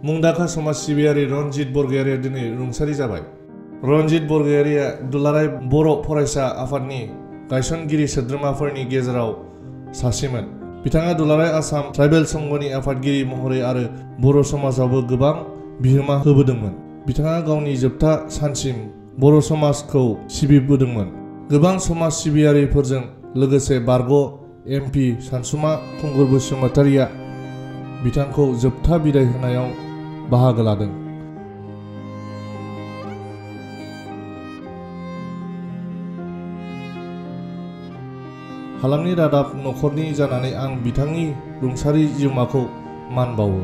मुंदांखा समाज सिबियारि रनजित बरगयारिया दिनै रुंसारि जाबाय। रनजित बरगयारिया दुलाराय बर' फरायसा आफादनि गायसनगिरि सोद्रोमाफोरनि गेजेराव सासेमोन। बिथाङा दुलाराय आसाम ट्राइबेल संघनि आफादगिरि महरै आरो बर' समाजावबो गोबां बिहोमा होबोदोंमोन। बिथाङा गावनि जोबथा सानसिम बर' समाजखौ सिबिबोदोंमोन। गोबां समाज सिबियारिफोरजों लोगोसे बारग' MP सानसुमा खुंगुर बसुमतारिया बिथांखौ जोबथा बिदाय होनायाव बाहागो लादों। हालामनि रादाब नखरनि जानानै आं बिथांनि रुंसारि जिउमाखौ मान बावो।